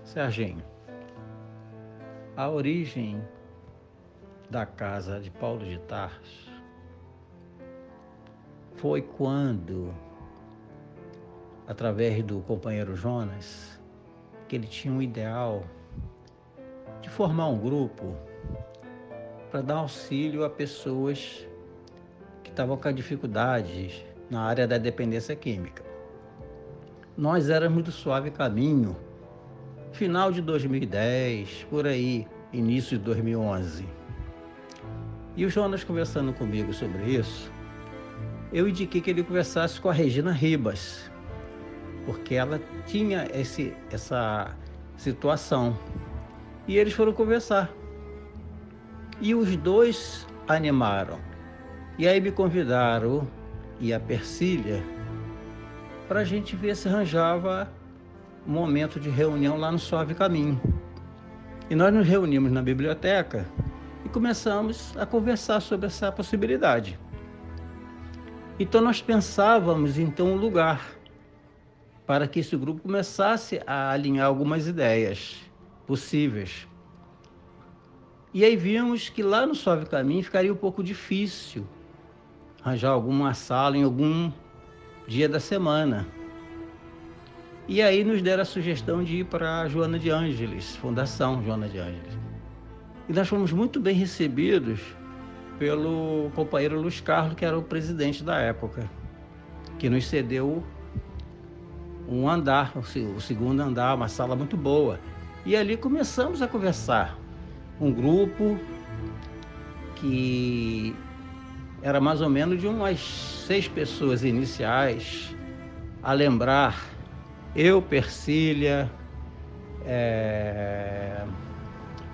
Serginho, a origem da casa de Paulo de Tarso foi quando, através do companheiro Jonas, que ele tinha um ideal de formar um grupo para dar auxílio a pessoas que estavam com dificuldades na área da dependência química. Nós éramos do Suave Caminho, final de 2010, por aí, início de 2011. E o Jonas conversando comigo sobre isso, eu indiquei que ele conversasse com a Regina Ribas, porque ela tinha essa situação. E eles foram conversar. E os dois animaram. E aí me convidaram, e a Persília, para a gente ver se arranjava um momento de reunião lá no Suave Caminho. E nós nos reunimos na biblioteca e começamos a conversar sobre essa possibilidade. Então nós pensávamos em ter um lugar para que esse grupo começasse a alinhar algumas ideias possíveis. E aí vimos que lá no Suave Caminho ficaria um pouco difícil arranjar alguma sala em algum dia da semana. E aí nos deram a sugestão de ir para a Joana de Ângeles, Fundação Joana de Ângeles. E nós fomos muito bem recebidos pelo companheiro Luiz Carlos, que era o presidente da época, que nos cedeu um andar, o segundo andar, uma sala muito boa. E ali começamos a conversar. Um grupo que era mais ou menos de umas 6 pessoas iniciais, a lembrar, eu, Persília,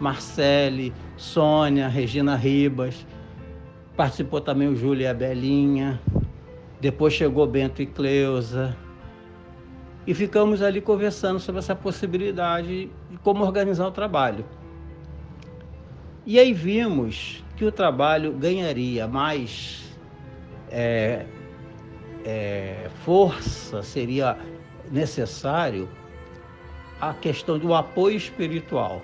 Marcele, Sônia, Regina Ribas, participou também o Júlio e a Belinha, depois chegou Bento e Cleusa, e ficamos ali conversando sobre essa possibilidade de como organizar o trabalho. E aí vimos que o trabalho ganharia mais força, seria necessário a questão do apoio espiritual.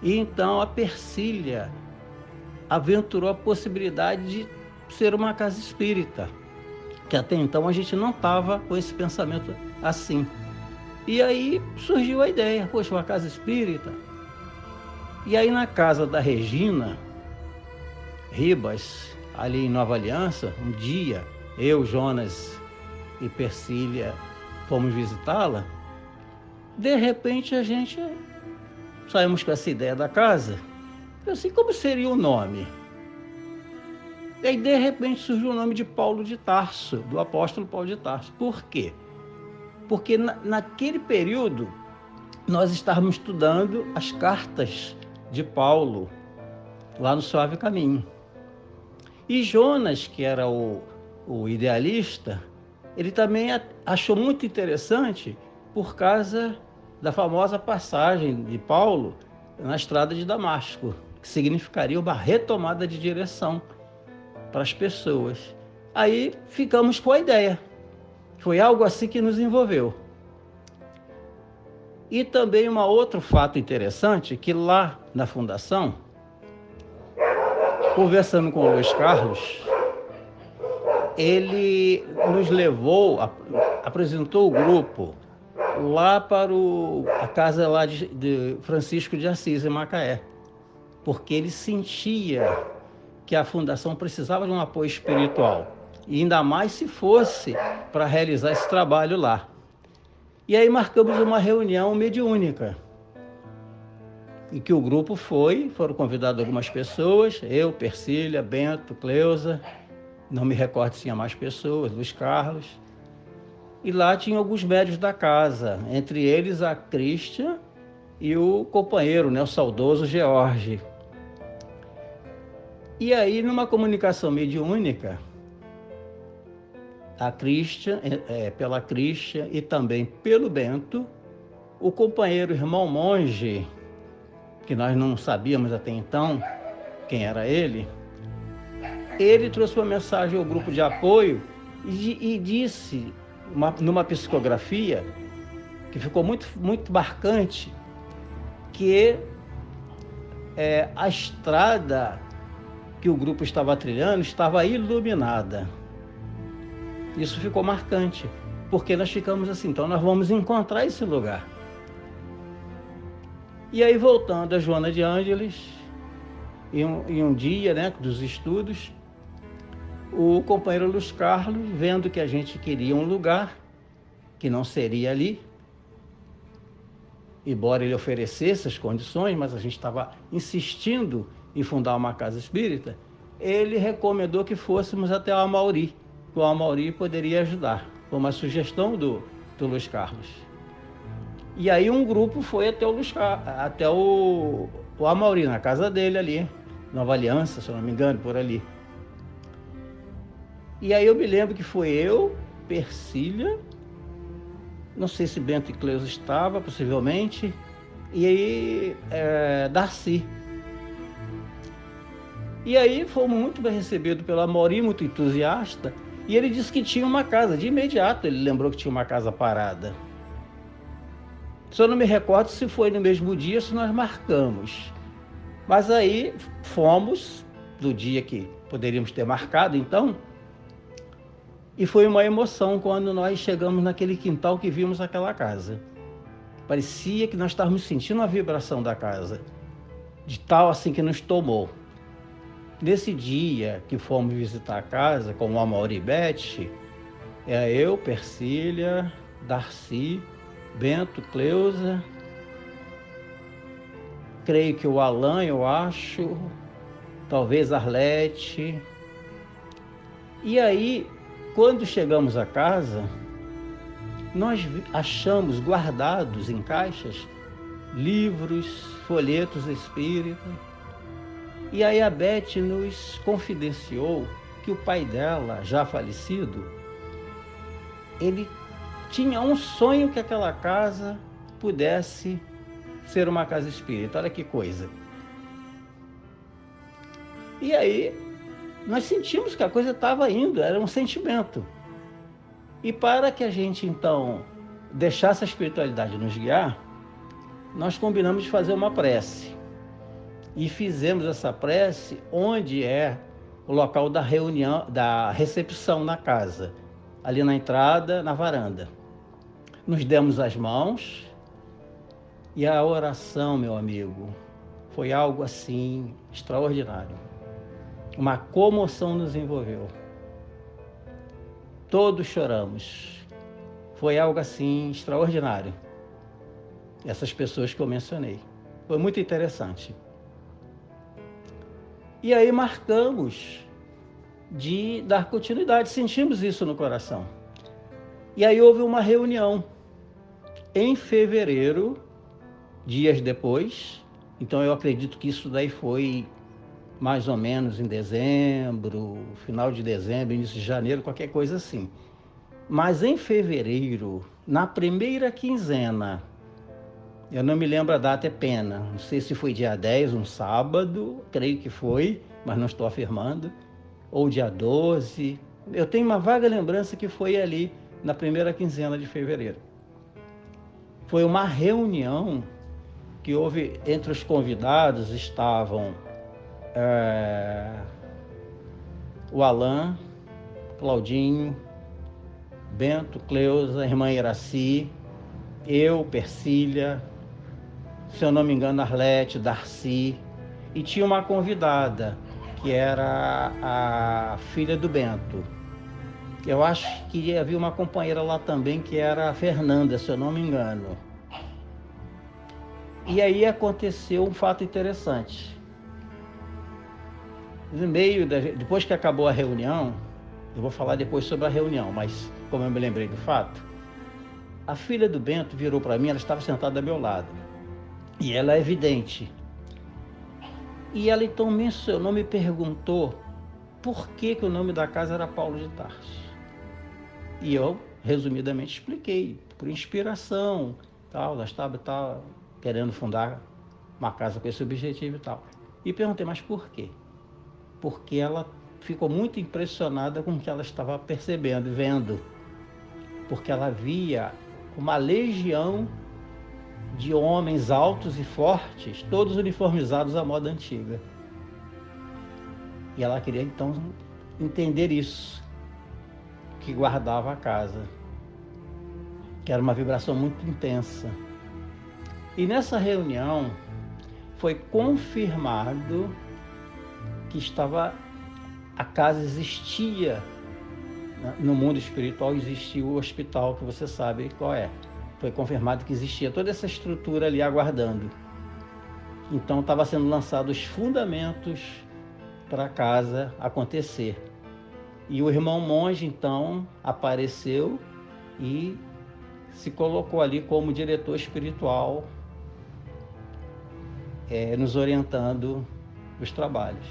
E então a Persília aventurou a possibilidade de ser uma casa espírita, que até então a gente não estava com esse pensamento assim. E aí surgiu a ideia, poxa, uma casa espírita. E aí na casa da Regina Ribas, ali em Nova Aliança, um dia, eu, Jonas e Persília fomos visitá-la. De repente a gente saímos com essa ideia da casa. Eu assim, como seria o nome? E aí de repente surgiu o nome de Paulo de Tarso, do apóstolo Paulo de Tarso. Por quê? Porque naquele período nós estávamos estudando as cartas de Paulo, lá no Suave Caminho. E Jonas, que era o idealista, ele também achou muito interessante por causa da famosa passagem de Paulo na estrada de Damasco, que significaria uma retomada de direção para as pessoas. Aí ficamos com a ideia. Foi algo assim que nos envolveu. E também um outro fato interessante, que lá na fundação, conversando com o Luiz Carlos, ele nos levou, apresentou o grupo lá para a casa lá de Francisco de Assis, em Macaé, porque ele sentia que a fundação precisava de um apoio espiritual, e ainda mais se fosse para realizar esse trabalho lá. E aí marcamos uma reunião mediúnica, em que o grupo foram convidadas algumas pessoas, eu, Persília, Bento, Cleusa, não me recordo se tinha mais pessoas, Luiz Carlos, e lá tinha alguns médios da casa, entre eles a Christian e o companheiro, né, o saudoso George. E aí, numa comunicação mediúnica, a Christian, pela Christian e também pelo Bento, o companheiro irmão monge, que nós não sabíamos até então quem era ele trouxe uma mensagem ao grupo de apoio e disse, numa psicografia, que ficou muito, muito marcante, que a estrada que o grupo estava trilhando estava iluminada. Isso ficou marcante, porque nós ficamos assim, então nós vamos encontrar esse lugar. E aí, voltando a Joana de Ângeles, em um dia, né, dos estudos, o companheiro Luiz Carlos, vendo que a gente queria um lugar que não seria ali, embora ele oferecesse as condições, mas a gente estava insistindo em fundar uma casa espírita, ele recomendou que fôssemos até o Amauri, que o Amauri poderia ajudar. Foi uma sugestão do Luiz Carlos. E aí um grupo foi até o Amauri, na casa dele ali, Nova Aliança, se eu não me engano, por ali. E aí eu me lembro que foi eu, Persília, não sei se Bento e Cleusa estava, possivelmente, e aí Darcy. E aí fomos muito bem recebidos pelo Amauri, muito entusiasta, e ele disse que tinha uma casa. De imediato ele lembrou que tinha uma casa parada. Só não me recordo se foi no mesmo dia, se nós marcamos. Mas aí fomos, do dia que poderíamos ter marcado, então, e foi uma emoção quando nós chegamos naquele quintal que vimos aquela casa. Parecia que nós estávamos sentindo a vibração da casa, de tal assim que nos tomou. Nesse dia que fomos visitar a casa com o Amauri e Beth, eu, Persília, Darcy, Bento, Cleusa, creio que o Alain, eu acho, talvez Arlete. E aí, quando chegamos à casa, nós achamos guardados em caixas livros, folhetos espíritas. E aí a Beth nos confidenciou que o pai dela, já falecido, ele tinha um sonho que aquela casa pudesse ser uma casa espírita. Olha que coisa. E aí nós sentimos que a coisa estava indo, era um sentimento. E para que a gente, então, deixasse a espiritualidade nos guiar, nós combinamos de fazer uma prece. E fizemos essa prece onde é o local da reunião, da recepção na casa, ali na entrada, na varanda. Nos demos as mãos e a oração, meu amigo, foi algo assim extraordinário. Uma comoção nos envolveu. Todos choramos. Foi algo assim extraordinário. Essas pessoas que eu mencionei. Foi muito interessante. E aí marcamos de dar continuidade, sentimos isso no coração. E aí houve uma reunião em fevereiro, dias depois. Então eu acredito que isso daí foi mais ou menos em dezembro, final de dezembro, início de janeiro, qualquer coisa assim. Mas em fevereiro, na primeira quinzena, eu não me lembro a data, é pena, não sei se foi dia 10, um sábado, creio que foi, mas não estou afirmando, ou dia 12, eu tenho uma vaga lembrança que foi ali na primeira quinzena de fevereiro. Foi uma reunião que houve, entre os convidados estavam o Alain, Claudinho, Bento, Cleusa, a irmã Iraci, eu, Persília, se eu não me engano, Arlete, Darcy, e tinha uma convidada, que era a filha do Bento. Eu acho que havia uma companheira lá também, que era a Fernanda, se eu não me engano. E aí aconteceu um fato interessante. No meio depois que acabou a reunião, eu vou falar depois sobre a reunião, mas como eu me lembrei do fato, a filha do Bento virou para mim, ela estava sentada ao meu lado, e ela é vidente. E ela então mencionou, me perguntou por que o nome da casa era Paulo de Tarso. E eu, resumidamente, expliquei, por inspiração, tal, nós estávamos querendo fundar uma casa com esse objetivo e tal. E perguntei, mas por quê? Porque ela ficou muito impressionada com o que ela estava percebendo, vendo. Porque ela via uma legião de homens altos e fortes, todos uniformizados à moda antiga. E ela queria então entender isso, que guardava a casa, que era uma vibração muito intensa. E nessa reunião foi confirmado que a casa existia, no mundo espiritual existia o hospital, que você sabe qual é. Foi confirmado que existia toda essa estrutura ali aguardando. Então estava sendo lançados os fundamentos para a casa acontecer. E o irmão monge então apareceu e se colocou ali como diretor espiritual, nos orientando os trabalhos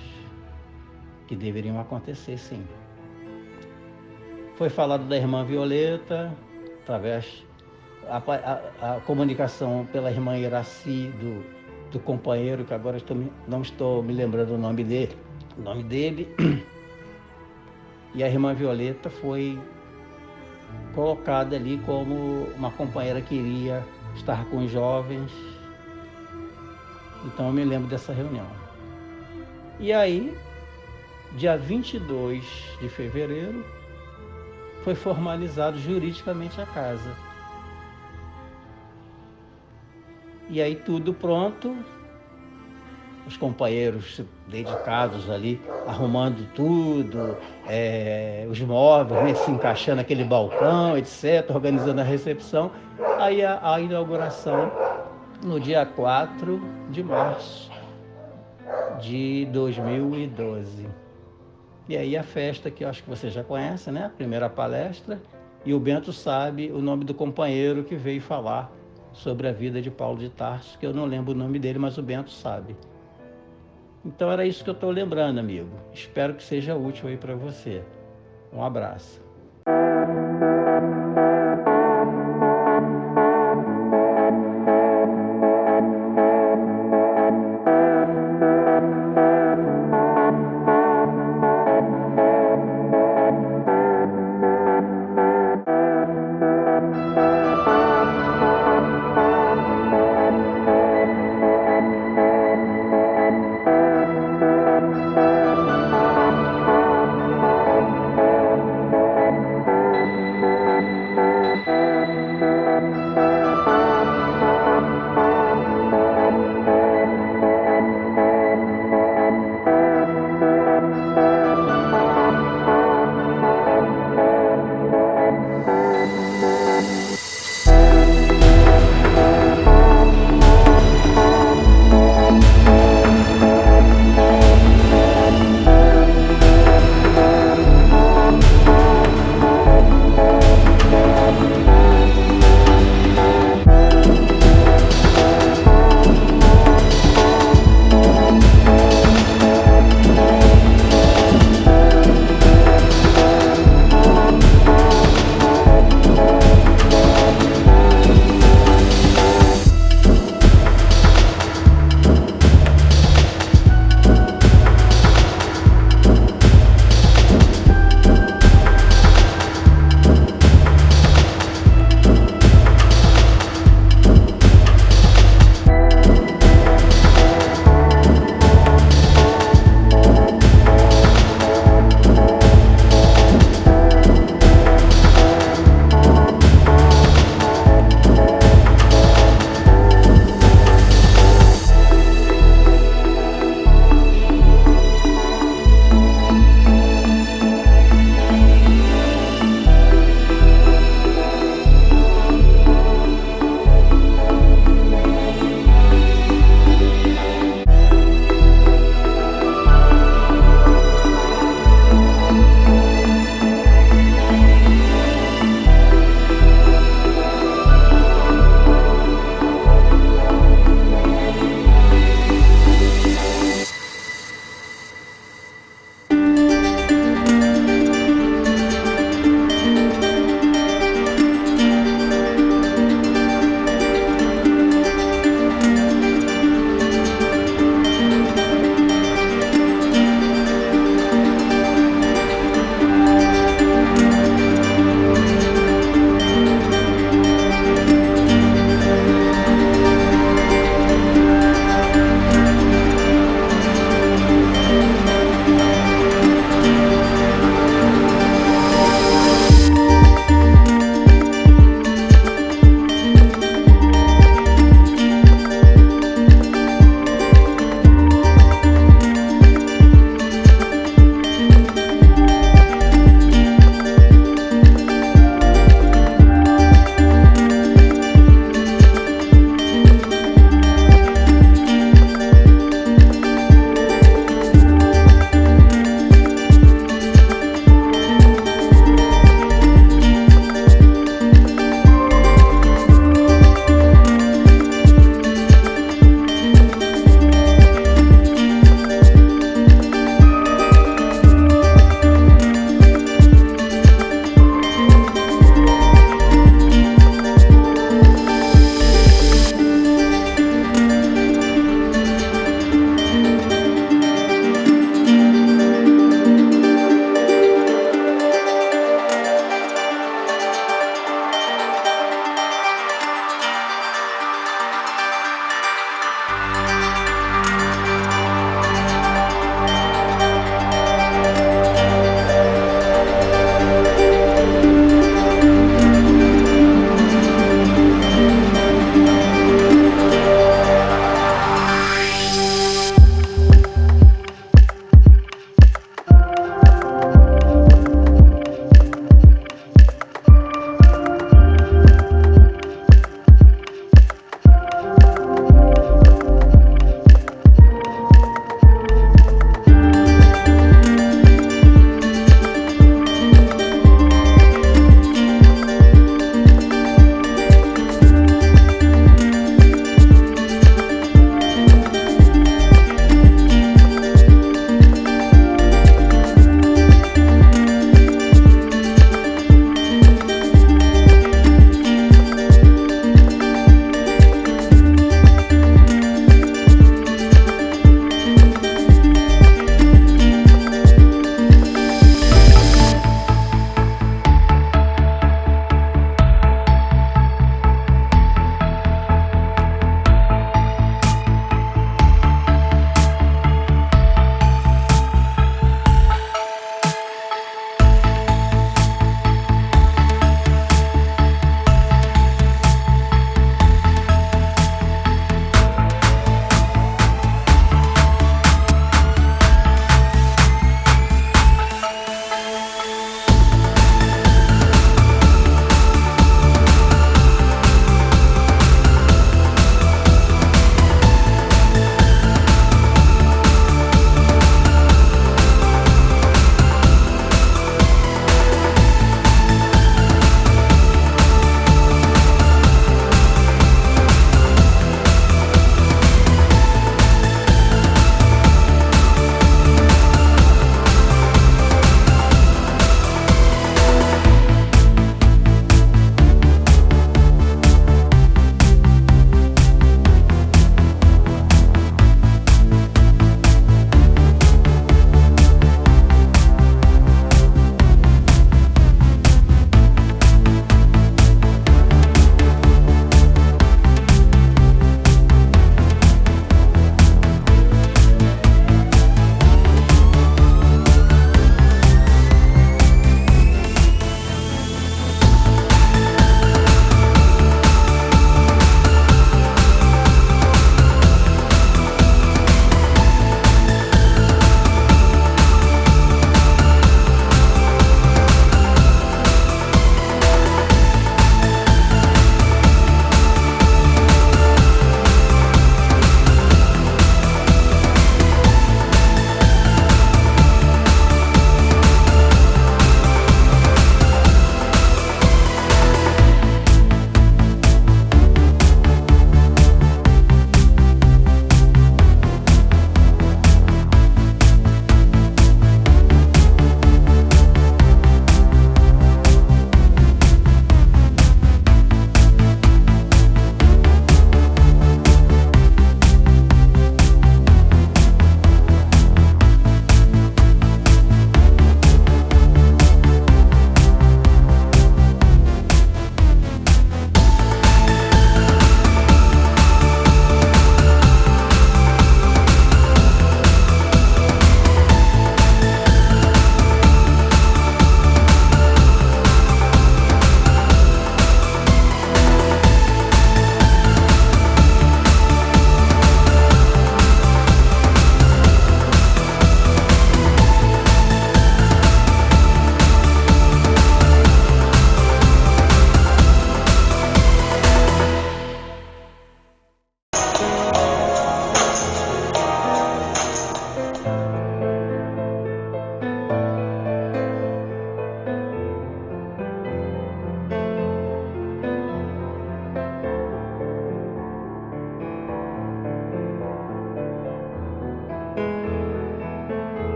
que deveriam acontecer, sim. Foi falado da irmã Violeta, através a comunicação pela irmã Iraci, do companheiro, que agora não estou me lembrando o nome dele. E a irmã Violeta foi colocada ali como uma companheira que iria estar com os jovens. Então eu me lembro dessa reunião. E aí, dia 22 de fevereiro, foi formalizado juridicamente a casa. E aí tudo pronto, os companheiros dedicados ali, arrumando tudo, os móveis, né, se encaixando naquele balcão, etc., organizando a recepção. Aí a inauguração no dia 4 de março de 2012. E aí a festa, que eu acho que você já conhece, né? A primeira palestra, e o Bento sabe o nome do companheiro que veio falar sobre a vida de Paulo de Tarso, que eu não lembro o nome dele, mas o Bento sabe. Então era isso que eu estou lembrando, amigo. Espero que seja útil aí para você. Um abraço.